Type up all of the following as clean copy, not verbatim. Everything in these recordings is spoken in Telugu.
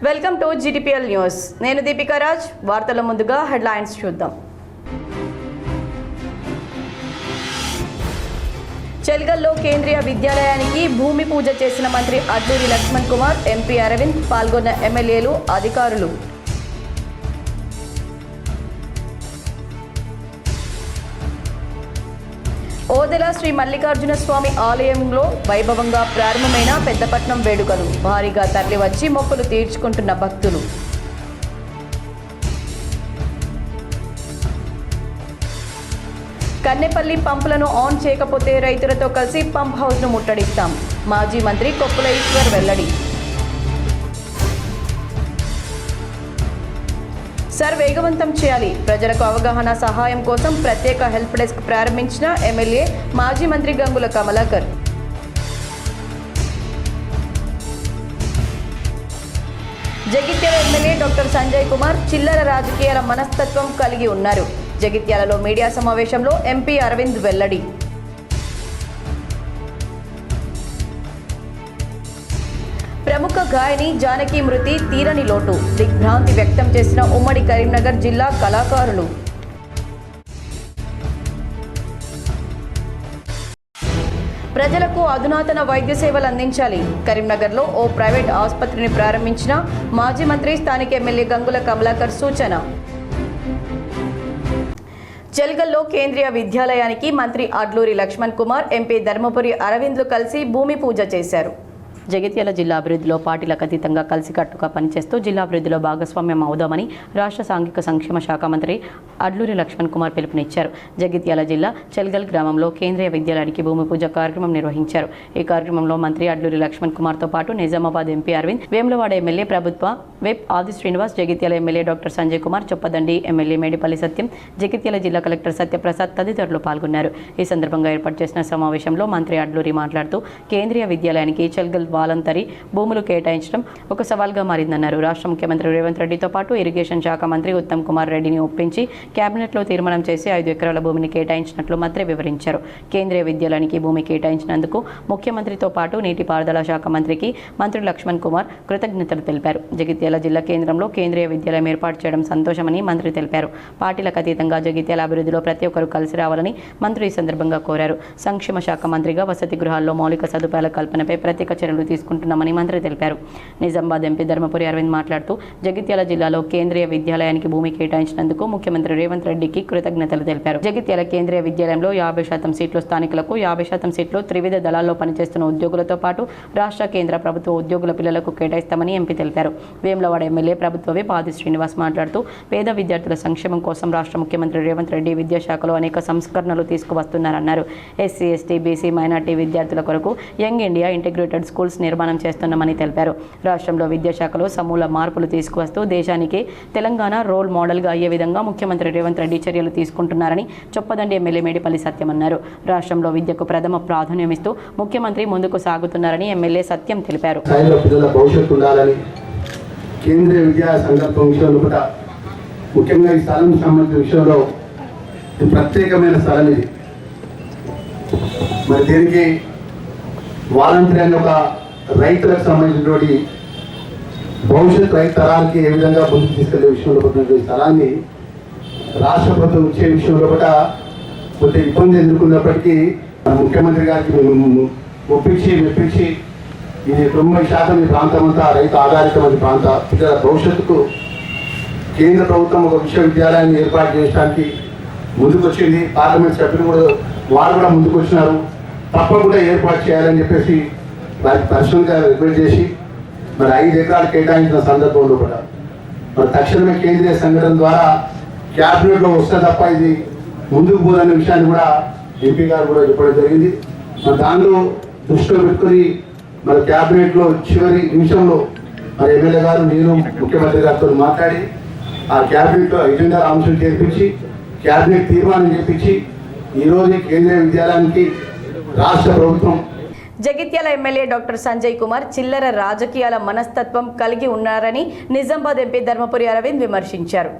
Welcome to GTPL news. నేను దీపికా రాజ్. వార్తల ముందుగా హెడ్లైన్స్ చూద్దాం. చెల్గల్లో కేంద్రీయ విద్యాలయానికి భూమి పూజ చేసిన మంత్రి అడ్లూరి లక్ష్మణ్ కుమార్, ఎంపీ అరవింద్, పాల్గొన్న ఎమ్మెల్యేలు, అధికారులు. ఓదెల శ్రీ మల్లికార్జున స్వామి ఆలయంలో వైభవంగా ప్రారంభమైన పెద్దపట్నం వేడుకలు. భారీగా తరలివచ్చి మొక్కులు తీర్చుకుంటున్న భక్తులు. కన్నెపల్లి పంపులను ఆన్ చేయకపోతే రైతులతో కలిసి పంప్ హౌస్ను ముట్టడిస్తాం. మాజీ మంత్రి కొప్పుల ఈశ్వర్ వెల్లడి. సర్ వేగవంతం చేయాలి. ప్రజలకు అవగాహన సహాయం కోసం ప్రత్యేక హెల్ప్ డెస్క్ ప్రారంభించిన ఎమ్మెల్యే మాజీ మంత్రి గంగుల కమలాకర్. జగిత్యాల ఎమ్మెల్యే డాక్టర్ సంజయ్ కుమార్ చిల్లర రాజకీయాల మనస్తత్వం కలిగి ఉన్నారు. జగిత్యాలలో మీడియా సమావేశంలో ఎంపీ అరవింద్ వెల్లడి. ప్రముఖ గాయని జానకి మృతి తీరని లోటు. దిగ్భ్రాంతి వ్యక్తం చేసిన ఉమ్మడి కరీంనగర్ జిల్లా కళాకారులు. ప్రజలకు అధునాతన వైద్య సేవలు అందించాలి. కరీంనగర్లో ఓ ప్రైవేట్ ఆసుపత్రిని ప్రారంభించిన మాజీ మంత్రి స్థానిక ఎమ్మెల్యే గంగుల కమలాకర్ సూచన. చెల్గల్లో కేంద్రీయ విద్యాలయానికి మంత్రి అడ్లూరి లక్ష్మణ్ కుమార్, ఎంపీ ధర్మపురి అరవింద్లు కలిసి భూమి పూజ చేశారు. జగిత్యాల జిల్లా అభివృద్ధిలో పార్టీలకు అతీతంగా కలిసికట్టుగా పనిచేస్తూ జిల్లా అభివృద్ధిలో భాగస్వామ్యం అవుదామని రాష్ట్ర సాంఘిక సంక్షేమ శాఖ మంత్రి అడ్లూరి లక్ష్మణ్ కుమార్ పిలుపునిచ్చారు. జగిత్యాల జిల్లా చెల్గల్ గ్రామంలో కేంద్రీయ విద్యాలయానికి భూమి పూజ కార్యక్రమం నిర్వహించారు. ఈ కార్యక్రమంలో మంత్రి అడ్లూరి లక్ష్మణ్ కుమార్తో పాటు నిజామాబాద్ ఎంపీ అరవింద్, వేములవాడ ఎమ్మెల్యే ప్రభుత్వ whip Aadi Srinivas, Jagtial MLA doctor Sanjay Kumar, Choppadandi MLA Medipally Satyam, Jagtial జిల్లా కలెక్టర్ సత్యప్రసాద్ తదితరులు పాల్గొన్నారు. ఈ సందర్భంగా ఏర్పాటు చేసిన సమావేశంలో మంత్రి అడ్లూరి మాట్లాడుతూ కేంద్రీయ విద్యాలయానికి చెల్గల్ వాలంతరీ భూములు కేటాయించడం ఒక సవాల్గా మారిందన్నారు. రాష్ట్ర ముఖ్యమంత్రి రేవంత్ రెడ్డితో పాటు ఇరిగేషన్ శాఖ మంత్రి ఉత్తమ్ కుమార్ రెడ్డిని ఒప్పించి కేబినెట్లో తీర్మానం చేసి 5 ఎకరాల భూమిని కేటాయించినట్లు మంత్రి వివరించారు. కేంద్రీయ విద్యాలయానికి భూమి కేటాయించినందుకు ముఖ్యమంత్రితో పాటు నీటిపారుదల శాఖ మంత్రికి మంత్రి లక్ష్మణ్ కుమార్ కృతజ్ఞతలు తెలిపారు. జగిత్యాల జిల్లా కేంద్రంలో కేంద్రీయ విద్యాలయం ఏర్పాటు చేయడం సంతోషమని మంత్రి తెలిపారు. పార్టీలకు అతీతంగా జగిత్యాల అభివృద్ధిలో ప్రతి ఒక్కరూ కలిసి రావాలని మంత్రి ఈ సందర్భంగా కోరారు. సంక్షేమ శాఖ మంత్రిగా వసతి గృహాల్లో మౌలిక సదుపాయాల కల్పనపై ప్రత్యేక చర్యలు తీసుకుంటున్నామని మంత్రి తెలిపారు. నిజామాబాద్ ఎంపీ ధర్మపురి అరవింద్ మాట్లాడుతూ జగిత్యాల జిల్లాలో కేంద్రీయ విద్యాలయానికి భూమి కేటాయించినందుకు ముఖ్యమంత్రి రేవంత్ రెడ్డికి కృతజ్ఞతలు తెలిపారు. జగిత్యాల కేంద్రీయ విద్యాలయంలో 50% సీట్లు స్థానికులకు, 50% సీట్లు త్రివిధ దళాల్లో పనిచేస్తున్న ఉద్యోగులతో పాటు రాష్ట్ర కేంద్ర ప్రభుత్వ ఉద్యోగుల పిల్లలకు కేటాయిస్తామని ఎంపీ తెలిపారు. వేములవాడ ఎమ్మెల్యే ప్రభుత్వ విప్ ఆది శ్రీనివాస్ మాట్లాడుతూ పేద విద్యార్థుల సంక్షేమం కోసం రాష్ట్ర ముఖ్యమంత్రి రేవంత్ రెడ్డి విద్యాశాఖలో అనేక సంస్కరణలు తీసుకువస్తున్నారన్నారు. ఎస్సీ, ఎస్టీ, బీసీ, మైనార్టీ విద్యార్థుల కొరకు యంగ్ ఇండియా ఇంటిగ్రేటెడ్ స్కూల్స్ నిర్మాణం చేస్తున్నామని తెలిపారు. రాష్ట్రంలో విద్యాశాఖలో సమూల మార్పులు తీసుకువస్తూ దేశానికి తెలంగాణ రోల్ మోడల్గా అయ్యే విధంగా ముఖ్యమంత్రి రేవంత్ రెడ్డి చర్యలు తీసుకుంటున్నారని చొప్పదండి ఎమ్మెల్యే మేడిపల్లి సత్యం అన్నారు. రాష్ట్రంలో విద్యకు ప్రథమ ప్రాధాన్యమిస్తూ ముఖ్యమంత్రి ముందుకు సాగుతున్నారని ఎమ్మెల్యే సత్యం తెలిపారు. కేంద్రీయ విద్యా సంకల్పం విషయంలో కూడా ముఖ్యంగా ఈ స్థలం సంబంధించిన విషయంలో ప్రత్యేకమైన స్థలం ఇది. మరి దీనికి వాలంటీర్ అనే ఒక రైతులకు సంబంధించినటువంటి భవిష్యత్ రైతు తరానికి ఏ విధంగా ముందుకు తీసుకెళ్లే విషయంలో ఉన్నటువంటి స్థలాన్ని రాష్ట్ర ప్రభుత్వం ఇచ్చే విషయంలో కూడా కొంత ఇబ్బంది ఎదుర్కొన్నప్పటికీ ముఖ్యమంత్రి గారికి మెప్పించి ఇది 90% ఈ ప్రాంతం అంతా రైతు ఆధారితమైన ప్రాంత పిల్లల భవిష్యత్తుకు కేంద్ర ప్రభుత్వం ఒక విశ్వవిద్యాలయాన్ని ఏర్పాటు చేయడానికి ముందుకు వచ్చింది. పార్లమెంట్ సభ్యులు కూడా వారు కూడా ముందుకు వచ్చినారు. తప్పకుండా ఏర్పాటు చేయాలని చెప్పేసి వారికి పర్సనల్గా రిక్వెస్ట్ చేసి మరి 5 ఎకరాలు కేటాయించిన సందర్భంలో కూడా మరి తక్షణమే కేంద్రీయ సంఘటన ద్వారా క్యాబినెట్లో వస్తే తప్ప ఇది ముందుకు పోదనే విషయాన్ని కూడా ఎంపీ గారు కూడా చెప్పడం జరిగింది. మరి దానిలో దృష్టిలో పెట్టుకొని మరి క్యాబినెట్లో చివరి నిమిషంలో మరి ఎమ్మెల్యే గారు నేను ముఖ్యమంత్రి గారితో మాట్లాడి ఆ క్యాబినెట్లో ఎజెండా అంశం చేర్పించి క్యాబినెట్ తీర్మానం చేపించి ఈరోజు కేంద్రీయ విద్యాలయానికి రాష్ట్ర ప్రభుత్వం. జగిత్యాల ఎమ్మెల్యే డాక్టర్ సంజయ్ కుమార్ చిల్లర రాజకీయాల మనస్తత్వం కలిగి ఉన్నారని నిజామాబాద్ ఎంపీ ధర్మపురి అరవింద్ విమర్శించారు.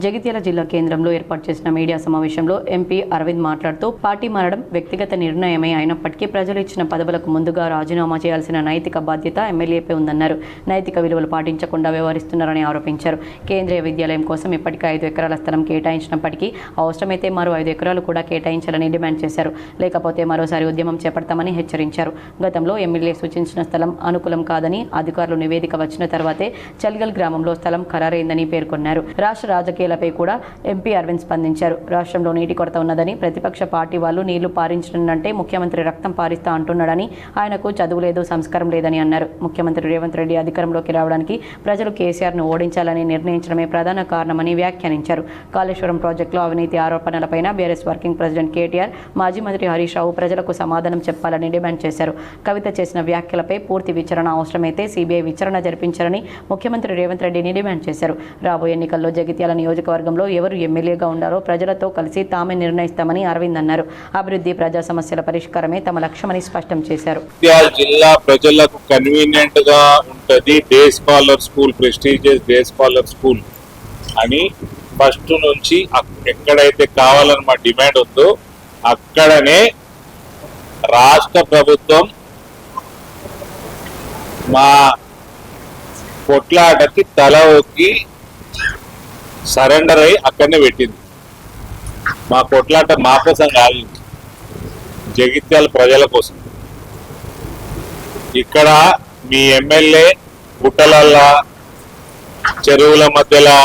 జగిత్యాల జిల్లా కేంద్రంలో ఏర్పాటు చేసిన మీడియా సమావేశంలో ఎంపీ అరవింద్ మాట్లాడుతూ పార్టీ మారడం వ్యక్తిగత నిర్ణయమే అయినప్పటికీ ప్రజలు ఇచ్చిన పదవులకు ముందుగా రాజీనామా చేయాల్సిన నైతిక బాధ్యత ఎమ్మెల్యేపై ఉందన్నారు. నైతిక విలువలు పాటించకుండా వ్యవహరిస్తున్నారని ఆరోపించారు. కేంద్రీయ విద్యాలయం కోసం ఇప్పటికే 5 ఎకరాల స్థలం కేటాయించినప్పటికీ అవసరమైతే మరో 5 ఎకరాలు కూడా కేటాయించాలని డిమాండ్ చేశారు. లేకపోతే మరోసారి ఉద్యమం చేపడతామని హెచ్చరించారు. గతంలో ఎమ్మెల్యే సూచించిన స్థలం అనుకూలం కాదని అధికారులు నివేదిక వచ్చిన తర్వాతే చల్గల్ గ్రామంలో స్థలం ఖరారైందని పేర్కొన్నారు. రాష్ట్ర రాజకీయాలపై కూడా ఎంపీ అరవింద్ స్పందించారు. రాష్ట్రంలో నీటి కొరత ఉన్నదని, ప్రతిపక్ష పార్టీ వాళ్ళు నీళ్లు పారించడంటే ముఖ్యమంత్రి రక్తం పారిస్తా అంటున్నాడని, ఆయనకు చదువు లేదు, సంస్కారం లేదని అన్నారు. ముఖ్యమంత్రి రేవంత్ రెడ్డి అధికారంలోకి రావడానికి ప్రజలు కేసీఆర్ను ఓడించాలని నిర్ణయించడమే ప్రధాన కారణమని వ్యాఖ్యానించారు. కాళేశ్వరం ప్రాజెక్టులో అవినీతి ఆరోపణలపైన బీఆర్ఎస్ వర్కింగ్ ప్రెసిడెంట్ కేటీఆర్, మాజీ మంత్రి హరీష్ రావు ప్రజలకు సమాధానం చెప్పాలని డిమాండ్ చేశారు. కవిత చేసిన వ్యాఖ్యలపై పూర్తి విచారణ అవసరమైతే సిబిఐ విచారణ జరిపించాలని ముఖ్యమంత్రి రేవంత్ రెడ్డిని డిమాండ్ చేశారు. రాబోయే ఎన్నికల్లో జగిత్యాల నియోజకవర్గంలో ఎవరు ఎమ్మెల్యేగా ఉండారో ప్రజలతో కలిసి తామే నిర్ణయిస్తామని అరవింద్ అన్నారు. అభివృద్ధి, ప్రజా సమస్యల పరిష్కారమే తమ లక్ష్యమని స్పష్టం చేశారు. జగిత్యాల జిల్లా ప్రజలకు కన్వీనియంట్ గా ఉంటది day scholar school, prestigious day scholar school అని ఫస్ట్ నుంచి ఎక్కడైతే కావాలని మా డిమాండ్ ఉందో అక్కడనే రాష్ట్ర ప్రభుత్వం మా కొట్లాటకి తల ఒక్కి సరెండర్ అయి అక్కడనే పెట్టింది. మా కొట్లాట మా కోసం కాదు, జగిత్యాల ప్రజల కోసం. ఇక్కడ మీ ఎమ్మెల్యే గుట్టలల్లా, చెరువుల మధ్యలో,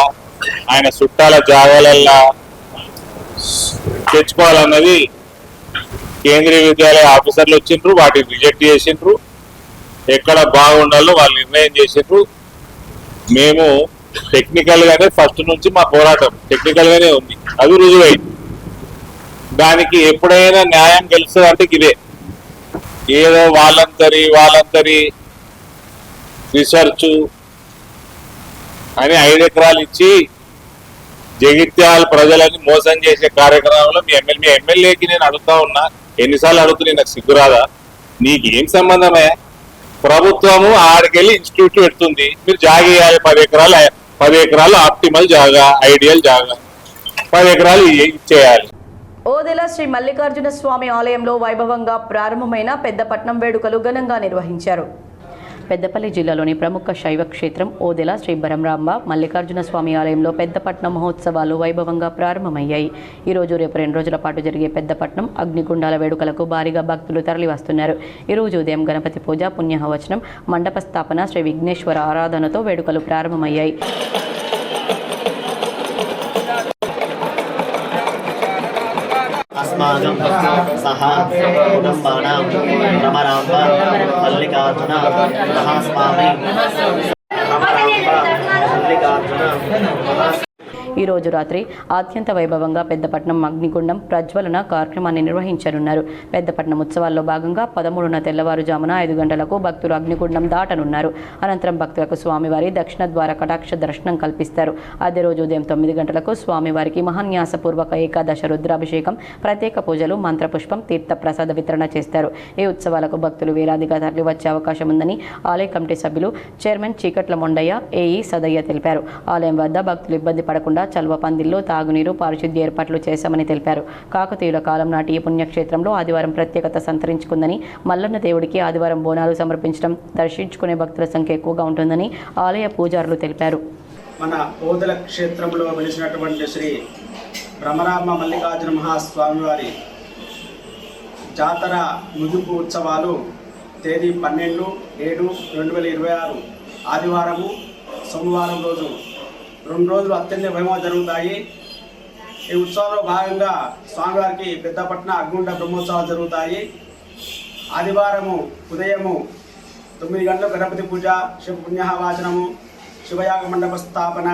ఆయన చుట్టాల జాగాలల్లా తెచ్చుకోవాలన్నది కేంద్రీయ విద్యాలయ ఆఫీసర్లు వచ్చిండ్రు, వాటిని రిజెక్ట్ చేసిండ్రు. ఎక్కడ బాగుండాలో వాళ్ళు నిర్ణయం చేసిండ్రు. మేము టెక్నికల్ గానే ఫస్ట్ నుంచి మా పోరాటం టెక్నికల్ గానే ఉంది, అది రుజువైంది. దానికి ఎప్పుడైనా న్యాయం గెలుస్తుంది అంటే ఇదే. ఏదో వాళ్ళంతరి రీసెర్చ్ అని 5 ఎకరాలు ఇచ్చి జగిత్యాల ప్రజలని మోసం చేసే కార్యక్రమంలో మీ ఎమ్మెల్యేకి నేను అడుగుతా ఉన్నా, ఎన్నిసార్లు అడుగుతున్నా, నాకు సిగ్గురాదా? నీకేం సంబంధమే? ప్రభుత్వము ఆడికెళ్ళి ఇన్స్టిట్యూట్ పెడుతుంది, మీరు జాగేయాలి. 10 ఎకరాలు ఆప్టిమల్ జాగా, ఐడియల్ జాగా, 10 ఎకరాలు ఇచ్చేయాలి. ఓదెల శ్రీ మల్లికార్జున స్వామి ఆలయంలో వైభవంగా ప్రారంభమైన పెద్దపట్నం వేడుకలు ఘనంగా నిర్వహించారు. పెద్దపల్లి జిల్లాలోని ప్రముఖ శైవ క్షేత్రం ఓదెల శ్రీ బరంరాంబ మల్లికార్జున స్వామి ఆలయంలో పెద్దపట్నం మహోత్సవాలు వైభవంగా ప్రారంభమయ్యాయి. ఈరోజు రేపు 2 రోజుల పాటు జరిగే పెద్దపట్నం అగ్నిగుండాల వేడుకలకు భారీగా భక్తులు తరలివస్తున్నారు. ఈరోజు ఉదయం గణపతి పూజ, పుణ్యహవచనం, మండప స్థాపన, శ్రీ విఘ్నేశ్వర ఆరాధనతో వేడుకలు ప్రారంభమయ్యాయి. अस्माकं सह कुटुम्बानां भ्रमराम्ब मल्लिकार्जुन महास्वामी भ्रमराम्ब मल्लिकार्जुन ఈ రోజు రాత్రి అత్యంత వైభవంగా పెద్దపట్నం అగ్నిగుండం ప్రజ్వలన కార్యక్రమాన్ని నిర్వహించనున్నారు. పెద్దపట్నం ఉత్సవాల్లో భాగంగా 13న తెల్లవారుజామున 5 గంటలకు భక్తులు అగ్నిగుండం దాటనున్నారు. అనంతరం భక్తులకు స్వామివారి దక్షిణ ద్వార కటాక్ష దర్శనం కల్పిస్తారు. అదే రోజు ఉదయం 9 గంటలకు స్వామివారికి మహాన్యాసపూర్వక ఏకాదశ రుద్రాభిషేకం, ప్రత్యేక పూజలు, మంత్రపుష్పం, తీర్థ ప్రసాద వితరణ చేస్తారు. ఈ ఉత్సవాలకు భక్తులు వేలాదిగా తరలి వచ్చే అవకాశం ఉందని ఆలయ కమిటీ సభ్యులు చైర్మన్ చీకట్ల మొండయ్య, ఏఈ సదయ్య తెలిపారు. ఆలయం వద్ద భక్తులు ఇబ్బంది పడకుండా చల్వ పందిల్లో తాగునీరు, పారిశుద్ధ్య ఏర్పాట్లు చేశామని తెలిపారు. కాకతీయుల కాలం నాటి ఈ పుణ్యక్షేత్రంలో ఆదివారం ప్రత్యేకత సంతరించుకుందని, మల్లన్న దేవుడికి ఆదివారం బోనాలు సమర్పించడం, దర్శించుకునే భక్తుల సంఖ్య ఎక్కువగా ఉంటుందని ఆలయ పూజారులు తెలిపారు. మన ఓదెల క్షేత్రంలో వెలిసినటువంటి శ్రీ భ్రమరాంబ మల్లికార్జున మహాస్వామి వారి జాతర ముగింపు ఉత్సవాలు తేదీ 12/7/2026 ఆదివారము, సోమవారం రోజు 2 రోజులు అత్యంత వైభవంగా జరుగుతాయి. ఈ ఉత్సవాల్లో భాగంగా స్వామివారికి పెద్దపట్నం అగ్నిగుండ బ్రహ్మోత్సవాలు జరుగుతాయి. ఆదివారము ఉదయము 9 గంటలకు గణపతి పూజ, శివ పుణ్యవాచనము, శివయాగ మండప స్థాపన,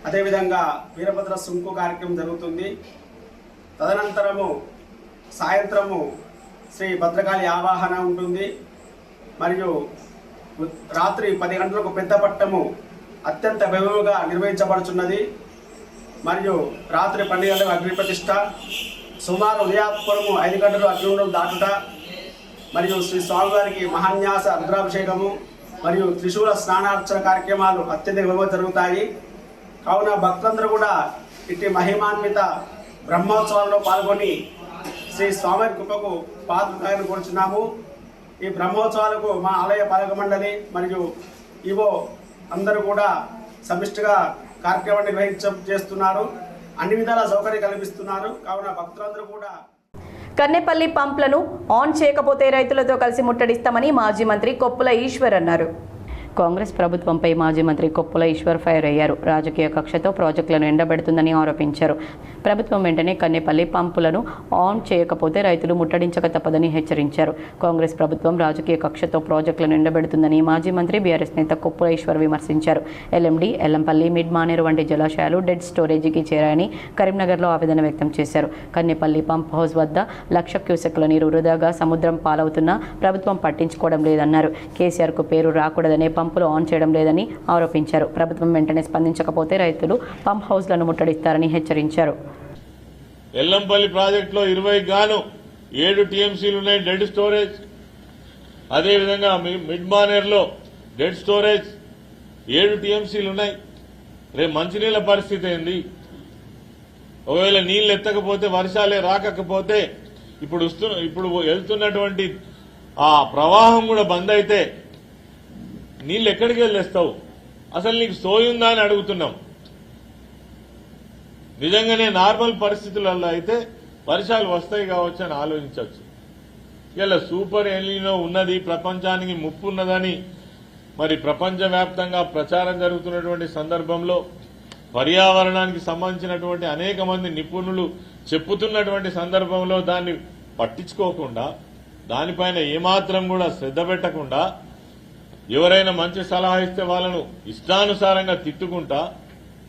అదేవిధంగా వీరభద్ర సుంకు కార్యక్రమం జరుగుతుంది. తదనంతరము సాయంత్రము శ్రీ భద్రకాళి ఆవాహన ఉంటుంది. మరియు రాత్రి 10 గంటలకు పెద్దపట్నము అత్యంత వైభవంగా నిర్వహించబడుచున్నది. మరియు రాత్రి 12 గంటలకు అగ్ని ప్రతిష్ట, సుమారు ఉదయాత్పూర్వము 5 గంటలు అగ్నిగుండం దాటుట, మరియు శ్రీ స్వామివారికి మహాన్యాస రుద్రాభిషేకము మరియు త్రిశూల స్నానార్చన కార్యక్రమాలు అత్యంత వైభవంగా జరుగుతాయి. కావున భక్తులందరూ కూడా ఇట్టి మహిమాన్విత బ్రహ్మోత్సవాల్లో పాల్గొని శ్రీ స్వామి కృపకు పాత్రను కోరుచున్నాము. ఈ బ్రహ్మోత్సవాలకు మా ఆలయ పాలక మండలి మరియు ఈవో అందరూ కూడా సమిష్టిగా కార్యక్రమాన్ని చేస్తున్నారు. అన్ని విధాల సౌకర్యం కల్పిస్తున్నారు. కావున భక్తులందరూ కూడా కన్నెపల్లి పంప్లను ఆన్ చేయకపోతే రైతులతో కలిసి ముట్టడిస్తామని మాజీ మంత్రి కొప్పుల ఈశ్వర్ అన్నారు. కాంగ్రెస్ ప్రభుత్వంపై మాజీ మంత్రి కొప్పుల ఈశ్వర్ ఫైర్ అయ్యారు. రాజకీయ కక్షతో ప్రాజెక్టులను ఎండబెడుతుందని ఆరోపించారు. ప్రభుత్వం వెంటనే కన్నెపల్లి పంపులను ఆన్ చేయకపోతే రైతులు ముట్టడించక తప్పదని హెచ్చరించారు. కాంగ్రెస్ ప్రభుత్వం రాజకీయ కక్షతో ప్రాజెక్టులను ఎండబెడుతుందని మాజీ మంత్రి బీఆర్ఎస్ నేత కొప్పుల ఈశ్వర్ విమర్శించారు. ఎల్ఎండి, ఎల్లంపల్లి, మిడ్ మానేరు వంటి జలాశయాలు డెడ్ స్టోరేజీకి చేరాయని కరీంనగర్లో ఆవేదన వ్యక్తం చేశారు. కన్నెపల్లి పంప్ హౌస్ వద్ద 1,00,000 క్యూసెక్ల నీరు వృధాగా సముద్రం పాలవుతున్నా ప్రభుత్వం పట్టించుకోవడం లేదన్నారు. కేసీఆర్కు పేరు రాకూడదనే పంపులు ఆన్ చేయడం లేదని ఆరోపించారు. ప్రభుత్వం వెంటనే స్పందించకపోతే రైతులు పంప్ హౌస్లను ముట్టడిస్తారని హెచ్చరించారు. ఎల్లంపల్లి ప్రాజెక్టులో 20 గాను 7 టీఎంసీలు ఉన్నాయి డెడ్ స్టోరేజ్. అదేవిధంగా మిడ్ మానేర్లో డెడ్ స్టోరేజ్ 7 టీఎంసీలు ఉన్నాయి. రేపు మంచినీళ్ళ పరిస్థితి ఏంది? ఒకవేళ నీళ్లు ఎత్తకపోతే, వర్షాలే రాకపోతే, ఇప్పుడు వెళ్తున్నటువంటి ఆ ప్రవాహం కూడా బంద్ అయితే నీళ్ళు ఎక్కడికి వెళ్ళేస్తావు? అసలు నీకు సోయుందా అని అడుగుతున్నాం. నిజంగానే నార్మల్ పరిస్థితులలో అయితే వర్షాలు వస్తాయి కావచ్చు అని ఆలోచించవచ్చు. ఇలా సూపర్ ఎల్నినో ఉన్నది, ప్రపంచానికి ముప్పు ఉన్నదని మరి ప్రపంచవ్యాప్తంగా ప్రచారం జరుగుతున్నటువంటి సందర్భంలో పర్యావరణానికి సంబంధించినటువంటి అనేక మంది నిపుణులు చెప్పుతున్నటువంటి సందర్భంలో దాన్ని పట్టించుకోకుండా, దానిపైన ఏమాత్రం కూడా శ్రద్ధ పెట్టకుండా, ఎవరైనా మంచి సలహా ఇస్తే వాళ్ళను ఇష్టానుసారంగా తిట్టుకుంటా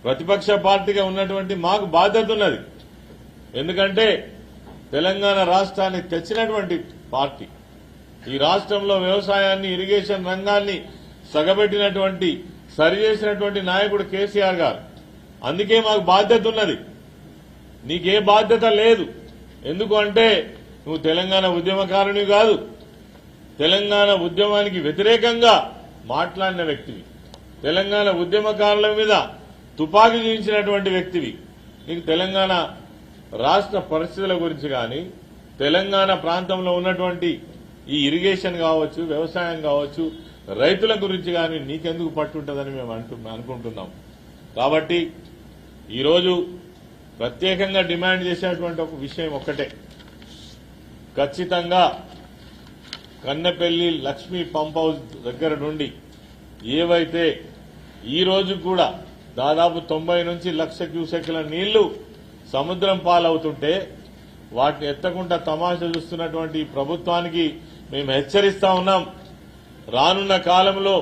ప్రతిపక్ష పార్టీగా ఉన్నటువంటి మాకు బాధ్యత ఉన్నది. ఎందుకంటే తెలంగాణ రాష్ట్రాన్ని తెచ్చినటువంటి పార్టీ, ఈ రాష్ట్రంలో వ్యవసాయాన్ని, ఇరిగేషన్ రంగాన్ని సగబెట్టినటువంటి, సరిచేసినటువంటి నాయకుడు కేసీఆర్ గారు. అందుకే మాకు బాధ్యత ఉన్నది. నీకే బాధ్యత లేదు. ఎందుకు అంటే నువ్వు తెలంగాణ ఉద్యమకారుని కాదు, తెలంగాణ ఉద్యమానికి వ్యతిరేకంగా మాట్లాడిన వ్యక్తివి, తెలంగాణ ఉద్యమకారుల మీద తుపాకీ చూపించినటువంటి వ్యక్తివి. నీకు తెలంగాణ రాష్ట్ర పరిస్థితుల గురించి కానీ, తెలంగాణ ప్రాంతంలో ఉన్నటువంటి ఈ ఇరిగేషన్ కావచ్చు, వ్యవసాయం కావచ్చు, రైతుల గురించి కానీ నీకెందుకు పట్టుంటుందని మేము అనుకుంటున్నాం. కాబట్టి ఈరోజు ప్రత్యేకంగా డిమాండ్ చేసేటువంటి ఒక విషయం ఒక్కటే, ఖచ్చితంగా కన్నెపల్లి లక్ష్మీ పంప్ హౌస్ దగ్గర నుండి ఏవైతే ఈ రోజు కూడా దాదాపు 90 నుంచి 1,00,000 క్యూసెక్ల నీళ్లు సముద్రం పాలవుతుంటే వాటిని ఎత్తకుండా తమాషా చూస్తున్నటువంటి ప్రభుత్వానికి మేము హెచ్చరిస్తా ఉన్నాం. రానున్న కాలంలో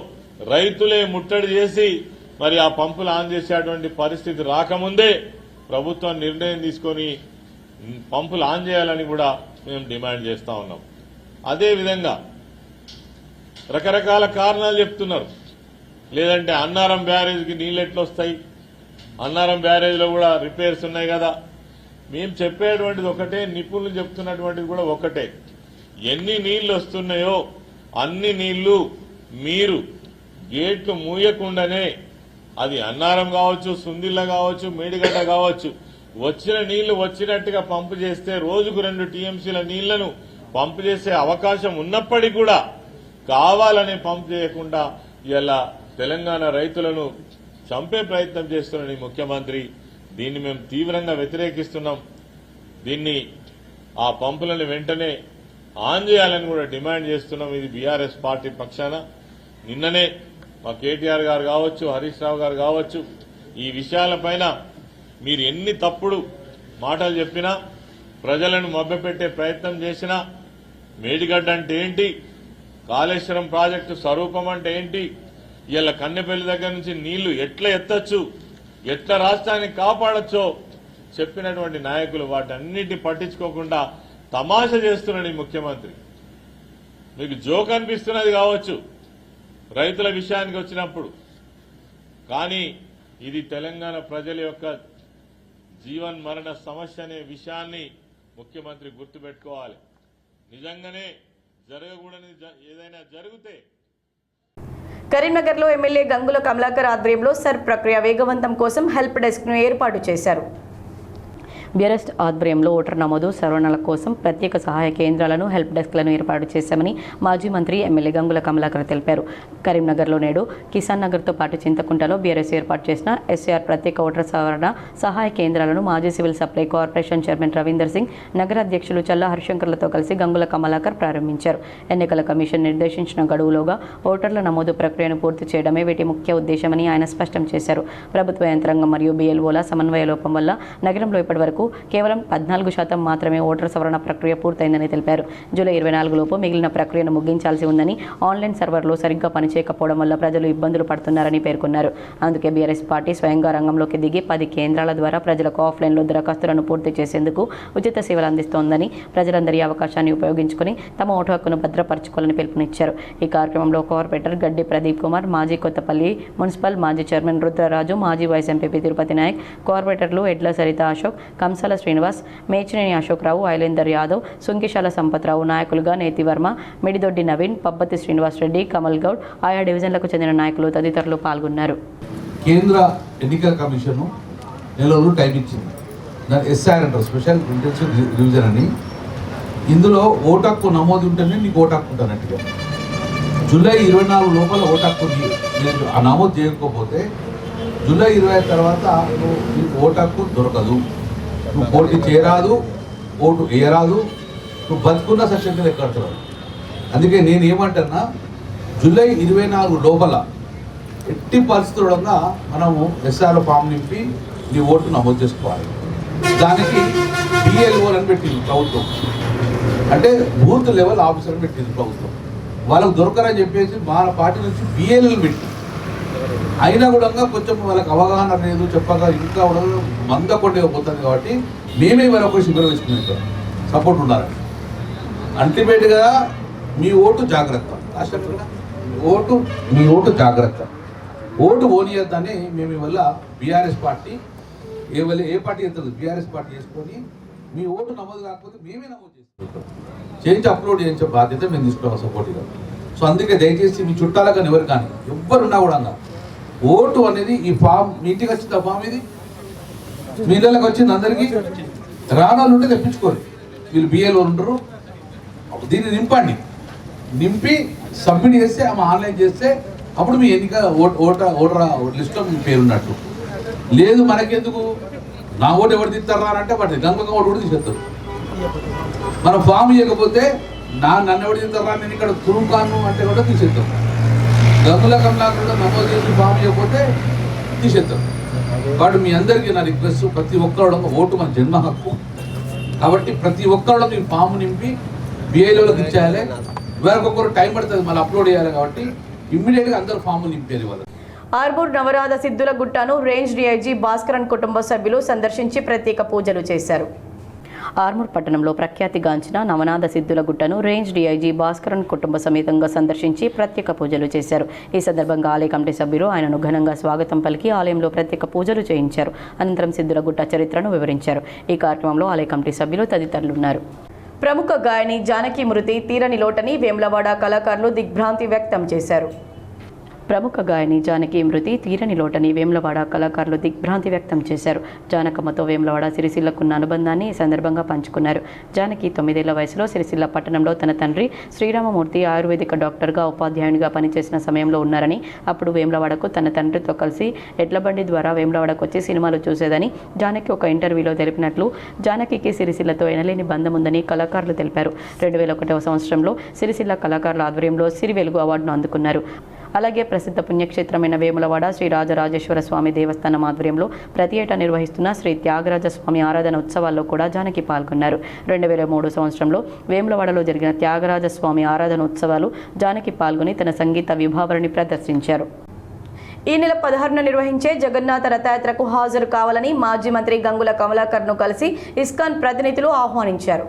రైతులే ముట్టడి చేసి మరి ఆ పంపులు ఆన్ చేసేటువంటి పరిస్థితి రాకముందే ప్రభుత్వం నిర్ణయం తీసుకొని పంపులు ఆన్ చేయాలని కూడా మేము డిమాండ్ చేస్తా ఉన్నాం. అదేవిధంగా రకరకాల కారణాలు చెప్తున్నారు. లేదంటే అన్నారం బ్యారేజ్కి నీళ్ళు ఎట్లొస్తాయి, అన్నారం బ్యారేజ్లో కూడా రిపేర్స్ ఉన్నాయి కదా. మేము చెప్పేటువంటిది ఒకటే, నిపుణులు చెప్తున్నటువంటిది కూడా ఒకటే. ఎన్ని నీళ్లు వస్తున్నాయో అన్ని నీళ్లు మీరు గేట్లు మూయకుండానే, అది అన్నారం కావచ్చు, సుందిల్ల కావచ్చు, మేడిగడ్డ కావచ్చు, వచ్చిన నీళ్లు వచ్చినట్టుగా పంపు చేస్తే రోజుకు 2 టీఎంసీల నీళ్లను పంపు చేసే అవకాశం ఉన్నప్పటికీ కూడా కావాలని పంపు చేయకుండా ఇలా తెలంగాణ రైతులను చంపే ప్రయత్నం చేస్తున్న ముఖ్యమంత్రి. దీన్ని మేము తీవ్రంగా వ్యతిరేకిస్తున్నాం. దీన్ని ఆ పంపులను వెంటనే ఆన్ చేయాలని కూడా డిమాండ్ చేస్తున్నాం. ఇది బీఆర్ఎస్ పార్టీ పక్షాన. నిన్ననే మా కేటీఆర్ గారు కావచ్చు, హరీష్ రావు గారు కావచ్చు, ఈ విషయాలపైన మీరు ఎన్ని తప్పుడు మాటలు చెప్పినా, ప్రజలను మభ్యపెట్టే ప్రయత్నం చేసినా, మేడిగడ్డ అంటే ఏంటి, కాళేశ్వరం ప్రాజెక్టు స్వరూపం అంటే ఏంటి, ఇలా కన్నెపల్లి దగ్గర నుంచి నీళ్లు ఎట్లా ఎత్తచ్చు, ఎట్లా రాష్ట్రాన్ని కాపాడచ్చో చెప్పినటువంటి నాయకులు వాటన్నిటిని పట్టించుకోకుండా తమాషా చేస్తున్నాడు ఈ ముఖ్యమంత్రి. మీకు జోక్ అనిపిస్తున్నది కావచ్చు రైతుల విషయానికి వచ్చినప్పుడు, కానీ ఇది తెలంగాణ ప్రజల యొక్క జీవన్ మరణ సమస్య అనే విషయాన్ని ముఖ్యమంత్రి గుర్తుపెట్టుకోవాలి. నిజంగానే జరగకూడని ఏదైనా జరిగితే కరీంనగర్లో ఎమ్మెల్యే గంగుల కమలాకర్ ఆధ్వర్యంలో సర్ ప్రక్రియ వేగవంతం కోసం హెల్ప్ డెస్క్ను ఏర్పాటు చేశారు. బీఆర్ఎస్ ఆధ్వర్యంలో ఓటర్ నమోదు సవరణల కోసం ప్రత్యేక సహాయ కేంద్రాలను హెల్ప్ డెస్క్లను ఏర్పాటు చేశామని మాజీ మంత్రి ఎమ్మెల్యే గంగుల కమలాకర్ తెలిపారు. కరీంనగర్లో నేడు కిసాన్ నగర్తో పాటు చింతకుంటలో బీఆర్ఎస్ ఏర్పాటు చేసిన ఎస్ఆర్ ప్రత్యేక ఓటర్ సవరణ సహాయ కేంద్రాలను మాజీ civil supply corporation chairman Ravinder Singh, నగర అధ్యక్షులు చల్లా హరిశంకర్లతో కలిసి గంగుల కమలాకర్ ప్రారంభించారు. ఎన్నికల కమిషన్ నిర్దేశించిన గడువులోగా ఓటర్ల నమోదు ప్రక్రియను పూర్తి చేయడమే వీటి ముఖ్య ఉద్దేశమని ఆయన స్పష్టం చేశారు. ప్రభుత్వ యంత్రాంగం మరియు BLOల సమన్వయ లోపం వల్ల నగరంలో ఇప్పటివరకు కేవలం 14% మాత్రమే ఓటర్ సవరణ ప్రక్రియ పూర్తయిందని తెలిపారు. జూలై 24 లోపు మిగిలిన ప్రక్రియను ముగించాల్సి ఉందని, ఆన్లైన్ సర్వర్లు సరిగ్గా పనిచేయకపోవడం వల్ల ప్రజలు ఇబ్బందులు పడుతున్నారని పేర్కొన్నారు. అందుకే బీఆర్ఎస్ పార్టీ స్వయంగా రంగంలోకి దిగి 10 కేంద్రాల ద్వారా ప్రజలకు ఆఫ్లైన్లో దరఖాస్తులను పూర్తి చేసేందుకు ఉచిత సేవలు అందిస్తోందని, ప్రజలందరి అవకాశాన్ని ఉపయోగించుకుని తమ ఓటు హక్కును భద్రపరచుకోవాలని పిలుపునిచ్చారు. ఈ కార్యక్రమంలో కార్పొరేటర్ గడ్డి ప్రదీప్ కుమార్, మాజీ కొత్తపల్లి మున్సిపల్ మాజీ చైర్మన్ రుద్రరాజు, మాజీ వైస్ ఎంపీపీ తిరుపతి నాయక్, కార్పొరేటర్లు ఎడ్ల సరిత అశోక్, కంసాల శ్రీనివాస్, మేచినేని అశోక్రావు, ఐలేందర్ యాదవ్, సుంకిశాల సంపత్రావు, నాయకులుగా నేతి వర్మ, మిడిదొడ్డి నవీన్, పబ్బతి శ్రీనివాస్ రెడ్డి, కమల్ గౌడ్, ఆయా డివిజన్లకు చెందిన నాయకులు తదితరులు పాల్గొన్నారు. కేంద్ర ఎన్నికల కమిషన్ నెల రోజులు టైం ఇచ్చింది. దాని SIR అంటారు, స్పెషల్ ఇంటెన్సివ్ రివిజన్ అని. ఇందులో ఓటు హక్కు నమోదు ఉంటేనే నీకు ఓటు హక్కు ఉంటున్నట్టుగా. జూలై 24 లోపల ఓటు హక్కు నేను నమోదు చేయకపోతే జూలై 25 తర్వాత నీకు ఓటు హక్కు దొరకదు. నువ్వు పోటీ చేయరాదు, ఓటు వేయరాదు, నువ్వు బతుకున్న సెక్షన్ కింద ఎక్కడుతున్నావు. అందుకే నేను ఏమంటున్నా, జూలై 24 లోపల ఎట్టి పరిస్థితుల్లో మనము SR ఫామ్ నింపి నీ ఓటు నమోదు చేసుకోవాలి. దానికి BLO అని పెట్టింది ప్రభుత్వం, అంటే బూత్ లెవెల్ ఆఫీసర్ పెట్టింది ప్రభుత్వం. వాళ్ళకు దొరకరని చెప్పేసి మన పార్టీ నుంచి BLO పెట్టి, అయినా కూడా కొంచెం వాళ్ళకి అవగాహన లేదు, చెప్పగా ఇంకా కూడా మంద కొట్టేకపోతుంది. కాబట్టి మేమే వాళ్ళకు శిబిరం వేసుకుని సపోర్ట్ ఉండాలని. అల్టిమేట్గా మీ ఓటు జాగ్రత్త, మీ ఓటు జాగ్రత్త, ఓటు ఓనియద్దని మేము ఇవల్ల BRS పార్టీ ఏ పార్టీ ఎత్తదు, BRS పార్టీ చేసుకొని మీ ఓటు నమోదు కాకపోతే మేమే నమోదు చేసుకుంటాం, చేయించి అప్లోడ్ చేయించే బాధ్యత మేము తీసుకున్నాం సపోర్ట్గా. సో అందుకే దయచేసి మీ చుట్టాల కానీ ఎవరు కానీ ఎవ్వరున్నా కూడా ఓటు అనేది ఈ ఫామ్ మీ ఇంటికి వచ్చింది. ఆ ఫామ్ ఇది మీ ఇళ్ళకి వచ్చింది, అందరికీ రానాలు ఉంటే తెప్పించుకోరు. వీళ్ళు BLO ఉంటారు, దీన్ని నింపండి, నింపి సబ్మిట్ చేస్తే ఆమె ఆన్లైన్ చేస్తే అప్పుడు మీ ఎన్నిక ఓటర్ లిస్ట్లో మీ పేరున్నట్టు. లేదు మనకెందుకు, నా ఓటు ఎవరు తీస్తారా అంటే వాటి గంగ ఓటు కూడా తీసేస్తారు. మనం ఫామ్ ఇవ్వకపోతే నన్ను ఎవరు తీస్తారా, నేను ఇక్కడ తురుంకాను అంటే కూడా తీసేస్తాం. గంగుల కమలాకర్ నమోదు చేసి ఫామ్ ఇవ్వకపోతే తీసేస్తాం. కాబట్టి మీ అందరికీ నా రిక్వెస్ట్, ప్రతి ఒక్కరు ఓటు మన జన్మ హక్కు కాబట్టి ప్రతి ఒక్కరు మీ ఫామ్ నింపి BLOలకు ఇచ్చేయాలి. వేరొకరు టైం పడుతుంది మళ్ళీ అప్లోడ్ చేయాలి. కాబట్టి ఇమ్మీడియట్గా అందరూ ఫామ్ నింపేది వాళ్ళు. ఆర్మూర్ నవరాధ సిద్ధుల గుట్టను రేంజ్ DIG భాస్కరన్ కుటుంబ సభ్యులు సందర్శించి ప్రత్యేక పూజలు చేశారు. ఆర్మూర్ పట్టణంలో ప్రఖ్యాతిగాంచిన నవనాథ సిద్ధుల గుట్టను రేంజ్ DIG భాస్కరన్ కుటుంబ సమేతంగా సందర్శించి ప్రత్యేక పూజలు చేశారు. ఈ సందర్భంగా ఆలయ కమిటీ సభ్యులు ఆయనను ఘనంగా స్వాగతం పలికి ఆలయంలో ప్రత్యేక పూజలు చేయించారు. అనంతరం సిద్ధుల గుట్ట చరిత్రను వివరించారు. ఈ కార్యక్రమంలో ఆలయ కమిటీ సభ్యులు తదితరులున్నారు. ప్రముఖ గాయని జానకి మృతి తీరని లోటని వేములవాడ కళాకారులు దిగ్భ్రాంతి వ్యక్తం చేశారు. ప్రముఖ గాయని జానకి మృతి తీరని లోటని వేములవాడ కళాకారులు దిగ్భ్రాంతి వ్యక్తం చేశారు. జానకమ్మతో వేములవాడ సిరిసిల్లకున్న అనుబంధాన్ని ఈ సందర్భంగా పంచుకున్నారు. జానకి 9 ఏళ్ల వయసులో సిరిసిల్ల పట్టణంలో తన తండ్రి శ్రీరామమూర్తి ఆయుర్వేదిక డాక్టర్గా ఉపాధ్యాయునిగా పనిచేసిన సమయంలో ఉన్నారని, అప్పుడు వేములవాడకు తన తండ్రితో కలిసి ఎడ్లబండి ద్వారా వేములవాడకు వచ్చి సినిమాలు చూసేదని జానకి ఒక ఇంటర్వ్యూలో తెలిపినట్లు, జానకికి సిరిసిల్లతో ఎనలేని బంధం ఉందని కళాకారులు తెలిపారు. 2001వ సంవత్సరంలో సిరిసిల్ల కళాకారుల ఆధ్వర్యంలో సిరి వెలుగు అవార్డును అందుకున్నారు. అలాగే ప్రసిద్ధ పుణ్యక్షేత్రమైన వేములవాడ శ్రీ రాజరాజేశ్వర స్వామి దేవస్థానం ఆధ్వర్యంలో ప్రతి ఏటా నిర్వహిస్తున్న శ్రీ త్యాగరాజ స్వామి ఆరాధన ఉత్సవాల్లో కూడా జానకి పాల్గొన్నారు. 2003 సంవత్సరంలో వేములవాడలో జరిగిన త్యాగరాజ స్వామి ఆరాధన ఉత్సవాలు జానకి పాల్గొని తన సంగీత విభావరిని ప్రదర్శించారు. ఈ నెల 16న నిర్వహించే జగన్నాథ రథయాత్రకు హాజరు కావాలని మాజీ మంత్రి గంగుల కమలాకర్ను కలిసి ఇస్కాన్ ప్రతినిధులు ఆహ్వానించారు.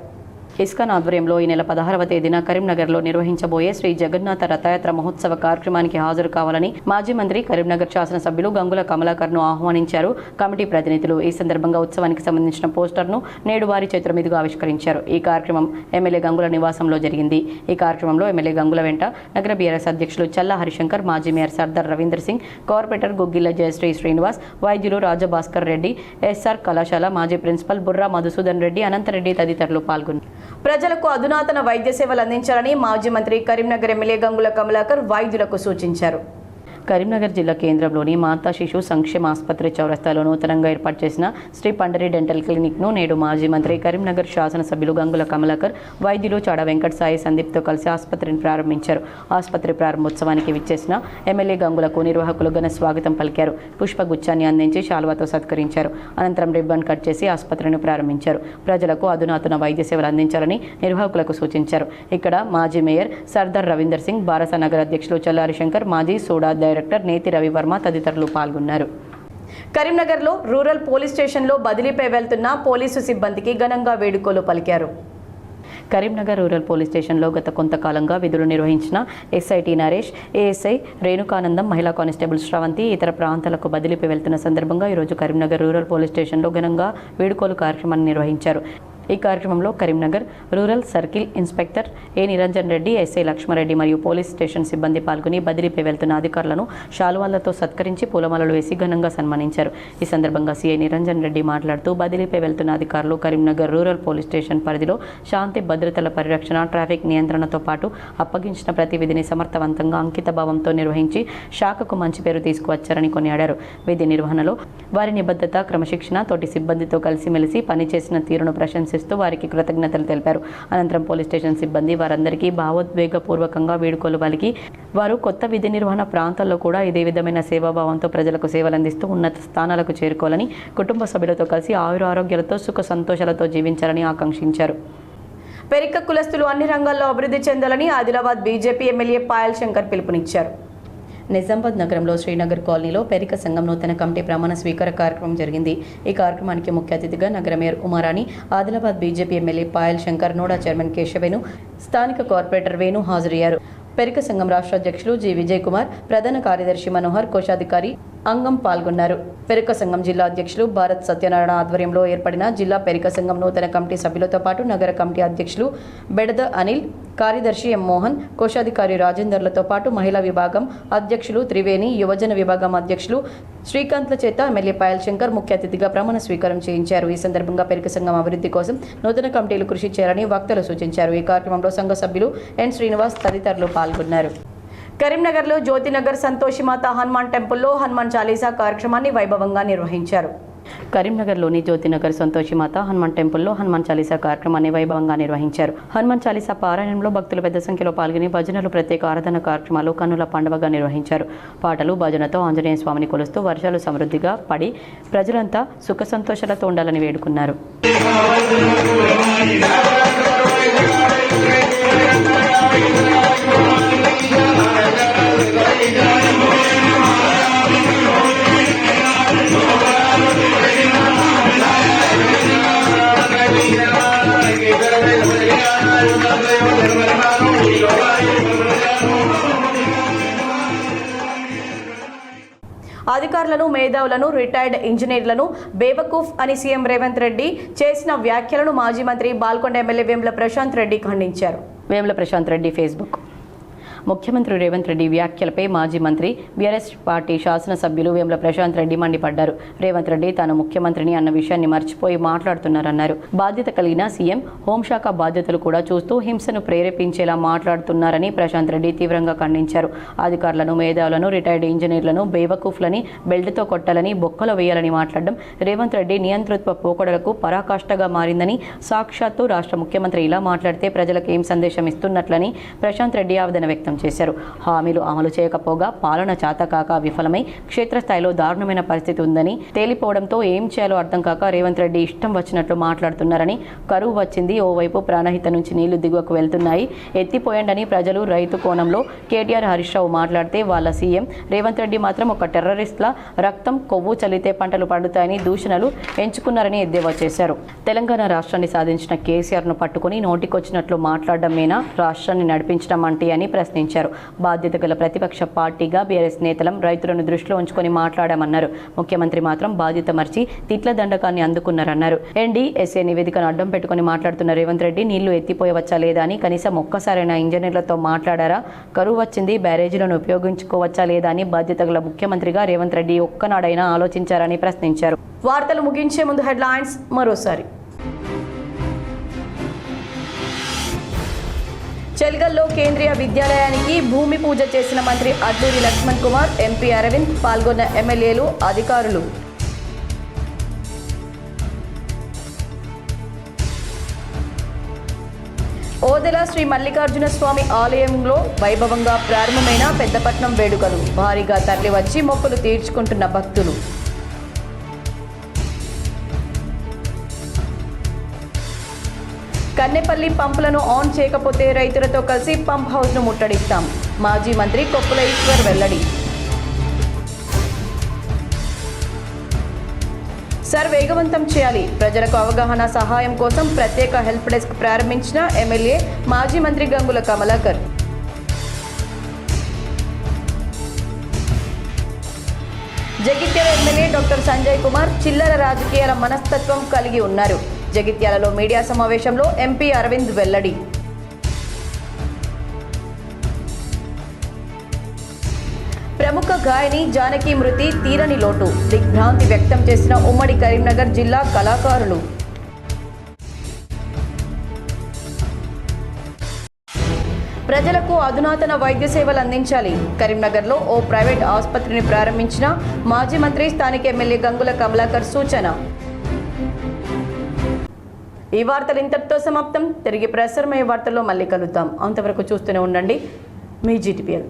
ఇస్కాన్ ఆధ్వర్యంలో ఈ నెల 16వ తేదీన కరీంనగర్లో నిర్వహించబోయే శ్రీ జగన్నాథ రథయాత్ర మహోత్సవ కార్యక్రమానికి హాజరు కావాలని మాజీ మంత్రి కరీంనగర్ శాసనసభ్యులు గంగుల కమలాకర్ను ఆహ్వానించారు కమిటీ ప్రతినిధులు. ఈ సందర్భంగా ఉత్సవానికి సంబంధించిన పోస్టర్ను నేడు వారి చేతుల మీదుగా ఆవిష్కరించారు. ఈ కార్యక్రమం ఎమ్మెల్యే గంగుల నివాసంలో జరిగింది. ఈ కార్యక్రమంలో ఎమ్మెల్యే గంగుల వెంట నగర బీఆర్ఎస్ అధ్యక్షులు చల్లా హరిశంకర్, మాజీ మేయర్ సర్దార్ రవీందర్ సింగ్, కార్పొరేటర్ గుగ్గిల్ల జయశ్రీ శ్రీనివాస్, వైద్యులు రాజభాస్కర్ రెడ్డి, ఎస్ఆర్ కళాశాల మాజీ ప్రిన్సిపల్ బుర్రా మధుసూదన్ రెడ్డి, అనంతరెడ్డి తదితరులు పాల్గొన్నారు. ప్రజలకు అధునాతన వైద్య సేవలు అందించాలని మాజీ మంత్రి కరీంనగర్ ఎమ్మెల్యే గంగుల కమలాకర్ వైద్యులకు సూచించారు. కరీంనగర్ జిల్లా కేంద్రంలోని మాతా శిశు సంక్షేమ ఆసుపత్రి చౌరస్తాలో నూతనంగా ఏర్పాటు చేసిన శ్రీ పండరి డెంటల్ క్లినిక్ను నేడు మాజీ మంత్రి కరీంనగర్ శాసనసభ్యులు గంగుల కమలాకర్, వైద్యులు చాడ వెంకట సాయి సందీప్తో కలిసి ఆసుపత్రిని ప్రారంభించారు. ఆసుపత్రి ప్రారంభోత్సవానికి విచ్చేసిన ఎమ్మెల్యే గంగులకు నిర్వాహకులు ఘన స్వాగతం పలికారు. పుష్పగుచ్చాన్ని అందించి శాలువాతో సత్కరించారు. అనంతరం రిబ్బన్ కట్ చేసి ఆసుపత్రిని ప్రారంభించారు. ప్రజలకు అధునాతన వైద్య సేవలు అందించాలని నిర్వాహకులకు సూచించారు. ఇక్కడ మాజీ మేయర్ సర్దార్ రవీందర్ సింగ్, బారస నగర్ అధ్యక్షులు చల్లారి శంకర్, మాజీ సోడా డైరెక్టర్ నేతి రవివర్మ తదితరులు పాల్గొన్నారు. కరీంనగర్లో రూరల్ పోలీస్ స్టేషన్లో బదిలీపై వెళ్తున్న పోలీసు సిబ్బందికి ఘనంగా వేడుకలు పలికారు. కరీంనగర్ రూరల్ పోలీస్ స్టేషన్లో గత కొంతకాలంగా విధులు నిర్వహించిన ఎస్ఐటి నరేష్, ఏఎస్ఐ రేణుకానందం, మహిళా కానిస్టేబుల్ శ్రవంతి ఇతర ప్రాంతాలకు బదిలీపై వెళ్తున్న సందర్భంగా ఈరోజు కరీంనగర్ రూరల్ పోలీస్ స్టేషన్లో ఘనంగా వేడుకలు కార్యక్రమాన్ని నిర్వహించారు. ఈ కార్యక్రమంలో కరీంనగర్ రూరల్ సర్కిల్ ఇన్స్పెక్టర్ ఏ నిరంజన్ రెడ్డి, ఎస్ఐ లక్ష్మారెడ్డి మరియు పోలీస్ స్టేషన్ సిబ్బంది పాల్గొని బదిలీపై వెళ్తున్న అధికారులను శాలువాలతో సత్కరించి పూలమాలలు వేసి ఘనంగా సన్మానించారు. ఈ సందర్భంగా సిఐ నిరంజన్ రెడ్డి మాట్లాడుతూ బదిలీపై వెళ్తున్న అధికారులు కరీంనగర్ రూరల్ పోలీస్ స్టేషన్ పరిధిలో శాంతి భద్రతల పరిరక్షణ, ట్రాఫిక్ నియంత్రణతో పాటు అప్పగించిన ప్రతి విధిని సమర్థవంతంగా అంకిత భావంతో నిర్వహించి శాఖకు మంచి పేరు తీసుకువచ్చారని కొనియాడారు. విధి నిర్వహణలో వారి నిబద్ధత, క్రమశిక్షణ, తోటి సిబ్బందితో కలిసిమెలిసి పనిచేసిన తీరును ప్రశంసిస్తూ వారికి కృతజ్ఞతలు తెలిపారు. అనంతరం పోలీస్ స్టేషన్ సిబ్బంది వారందరికీ భావోద్వేగపూర్వకంగా వేడుకలు పలికి వారు కొత్త విధి నిర్వహణ ప్రాంతాల్లో కూడా ఇదే విధమైన సేవాభావంతో ప్రజలకు సేవలు అందిస్తూ ఉన్నత స్థానాలకు చేరుకోవాలని, కుటుంబ సభ్యులతో కలిసి ఆయురారోగ్యాలతో సుఖ సంతోషాలతో జీవించాలని ఆకాంక్షించారు. పెరిక కులస్తులు అన్ని రంగాల్లో అభివృద్ధి చెందాలని ఆదిలాబాద్ బీజేపీ ఎమ్మెల్యే పాయల్ శంకర్ పిలుపునిచ్చారు. నిజామాబాద్ నగరంలో శ్రీనగర్ కాలనీలో పెరిక సంఘం నూతన కమిటీ ప్రమాణ స్వీకార కార్యక్రమం జరిగింది. ఈ కార్యక్రమానికి ముఖ్య అతిథిగా నగర mayor Umarani, Adilabad BJP MLA Payal Shankar, NUDA chairman Keshavenu, స్థానిక కార్పొరేటర్ వేణు హాజరయ్యారు. పెరిక సంఘం రాష్ట్ర అధ్యక్షులు జి విజయ్ కుమార్, ప్రధాన కార్యదర్శి మనోహర్, కోశాధికారి అంగం పాల్గొన్నారు. పెరిక సంఘం జిల్లా అధ్యక్షులు భారత్ సత్యనారాయణ ఆధ్వర్యంలో ఏర్పడిన జిల్లా పెరిక సంఘం నూతన కమిటీ సభ్యులతో పాటు నగర కమిటీ అధ్యక్షులు బెడద అనిల్, కార్యదర్శి ఎం మోహన్, కోశాధికారి రాజేందర్లతో పాటు మహిళా విభాగం అధ్యక్షులు త్రివేణి, యువజన విభాగం అధ్యక్షులు శ్రీకాంత్ల చేత ఎమ్మెల్యే పాయల్ శంకర్ ముఖ్య అతిథిగా ప్రమాణ స్వీకారం చేయించారు. ఈ సందర్భంగా పెరిక సంఘం అభివృద్ధి కోసం నూతన కమిటీలు కృషి చేయాలని వక్తలు సూచించారు. ఈ కార్యక్రమంలో సంఘ సభ్యులు ఎన్ శ్రీనివాస్ తదితరులు పాల్గొన్నారు. కరీంనగర్లో జ్యోతినగర్ సంతోషిమాత హనుమాన్ టెంపుల్లో హనుమాన్ చాలీసా కార్యక్రమాన్ని వైభవంగా నిర్వహించారు. కరీంనగర్లోని జ్యోతినగర్ సంతోషిమాత హనుమాన్ టెంపుల్లో హనుమాన్ చాలీసా కార్యక్రమాన్ని వైభవంగా నిర్వహించారు. హనుమాన్ చాలీసా పారాయణంలో భక్తులు పెద్ద సంఖ్యలో పాల్గొని భజనలు, ప్రత్యేక ఆరాధన కార్యక్రమాలు కన్నుల పండుగగా నిర్వహించారు. పాటలు, భజనతో ఆంజనేయ స్వామిని కొలుస్తూ వర్షాలు సమృద్ధిగా పడి ప్రజలంతా సుఖ సంతోషాలతో ఉండాలని వేడుకున్నారు. అధికారులను, మేధావులను, రిటైర్డ్ ఇంజనీర్లను బేవకూఫ్ అని సీఎం రేవంత్ రెడ్డి చేసిన వ్యాఖ్యలను మాజీ మంత్రి బాల్కొండ ఎమ్మెల్యే వేముల ప్రశాంత్ రెడ్డి ఖండించారు. వేముల ప్రశాంత్ రెడ్డి ఫేస్బుక్. ముఖ్యమంత్రి రేవంత్ రెడ్డి వ్యాఖ్యలపై మాజీ మంత్రి బీఆర్ఎస్ పార్టీ శాసనసభ్యులు వేముల ప్రశాంత్ రెడ్డి మండిపడ్డారు. రేవంత్ రెడ్డి తాను ముఖ్యమంత్రిని అన్న విషయాన్ని మర్చిపోయి మాట్లాడుతున్నారన్నారు. బాధ్యత కలిగిన సీఎం, హోంశాఖ బాధ్యతలు కూడా చూస్తూ హింసను ప్రేరేపించేలా మాట్లాడుతున్నారని ప్రశాంత్ రెడ్డి తీవ్రంగా ఖండించారు. అధికారులను, మేధావులను, రిటైర్డ్ ఇంజనీర్లను బేవకూఫ్లని బెల్ట్తో కొట్టాలని, బొక్కలు వేయాలని మాట్లాడడం రేవంత్ రెడ్డి నియంతృత్వ పోకడలకు పరాకాష్ఠగా మారిందని, సాక్షాత్తు రాష్ట్ర ముఖ్యమంత్రి ఇలా మాట్లాడితే ప్రజలకు ఏం సందేశం ఇస్తున్నట్లని ప్రశాంత్ రెడ్డి ఆవేదన వ్యక్తం వ్యక్తం చేశారు. హామీలు అమలు చేయకపోగా పాలన చాతకాక విఫలమై క్షేత్రస్థాయిలో దారుణమైన పరిస్థితి ఉందని తేలిపోవడంతో ఏం చేయాలో అర్థం కాక రేవంత్ రెడ్డి ఇష్టం వచ్చినట్లు మాట్లాడుతున్నారని, కరువు వచ్చింది, ఓవైపు ప్రాణహిత నుంచి నీళ్లు దిగువకు వెళ్తున్నాయి, ఎత్తిపోయండని ప్రజలు రైతు కోణంలో కేటీఆర్ హరీష్ రావు మాట్లాడితే వాళ్ళ సీఎం రేవంత్ రెడ్డి మాత్రం ఒక టెర్రరిస్ట్లా రక్తం కొవ్వు చల్లితే పంటలు పండుతాయని దూషణలు ఎంచుకున్నారని ఎద్దేవా చేశారు. తెలంగాణ రాష్ట్రాన్ని సాధించిన కేసీఆర్ను పట్టుకుని నోటికొచ్చినట్లు మాట్లాడడమేనా రాష్ట్రాన్ని నడిపించడం అంటే అని ప్రశ్నించారు. బాధ్యత గల ప్రతిపక్ష పార్టీగా బీఆర్ఎస్ నేతలం రైతులను దృష్టిలో ఉంచుకొని మాట్లాడామన్నారు. ముఖ్యమంత్రి మాత్రం బాధ్యత మర్చి తిట్ల దండకాన్ని అందుకున్నారన్నారు. ఎన్డీఎస్ఏ నివేదికను అడ్డం పెట్టుకుని మాట్లాడుతున్న రేవంత్ రెడ్డి నీళ్లు ఎత్తిపోయవచ్చా లేదా అని కనీసం ఒక్కసారైనా ఇంజనీర్లతో మాట్లాడారా? కరువు వచ్చింది, బ్యారేజీలను ఉపయోగించుకోవచ్చా లేదా అని బాధ్యత గల ముఖ్యమంత్రిగా రేవంత్ రెడ్డి ఒక్కనాడైనా ఆలోచించారని ప్రశ్నించారు. వార్తలు ముగించే ముందు హెడ్లైన్స్ మరోసారి. చెల్గల్లో కేంద్రీయ విద్యాలయానికి భూమి పూజ చేసిన మంత్రి అడ్లూరి లక్ష్మణ్ కుమార్, ఎంపీ అరవింద్, పాల్గొన్న ఎమ్మెల్యేలు, అధికారులు. ఓదెల శ్రీ మల్లికార్జున స్వామి ఆలయంలో వైభవంగా ప్రారంభమైన పెద్దపట్నం వేడుకలు, భారీగా తరలివచ్చి మొక్కులు తీర్చుకుంటున్న భక్తులు. కన్నెపల్లి పంపులను ఆన్ చేయకపోతే రైతులతో కలిసి పంప్ హౌస్ను ముట్టడిస్తాం, మాజీ మంత్రి కొప్పుల ఈశ్వర్ వెల్లడి. సర్ వేగవంతం చేయాలి, ప్రజలకు అవగాహన సహాయం కోసం ప్రత్యేక హెల్ప్ డెస్క్ ప్రారంభించిన ఎమ్మెల్యే మాజీ మంత్రి గంగుల కమలాకర్. జగిత్యాల ఎమ్మెల్యే డాక్టర్ సంజయ్ కుమార్ చిల్లర రాజకీయాల మనస్తత్వం కలిగి ఉన్నారు. జగిత్యాలలో మీడియా సమావేశంలో ఎంపీ అరవింద్ వెల్లడి. ప్రముఖ గాయని జానకి మృతి తీరని లోటు, దిగ్భ్రాంతి వ్యక్తం చేసిన ఉమ్మడి కరీంనగర్ జిల్లా కళాకారులు. ప్రజలకు అధునాతన వైద్య సేవలు అందించాలి, కరీంనగర్లో ఓ ప్రైవేట్ ఆసుపత్రిని ప్రారంభించిన మాజీ మంత్రి స్థానిక ఎమ్మెల్యే గంగుల కమలాకర్ సూచన. ఈ వార్తలు ఇంతటితో సమాప్తం. తిరిగి ప్రసారమయ్యే వార్తల్లో మళ్ళీ కలుద్దాం. అంతవరకు చూస్తూనే ఉండండి మీ జీటీపీఎల్.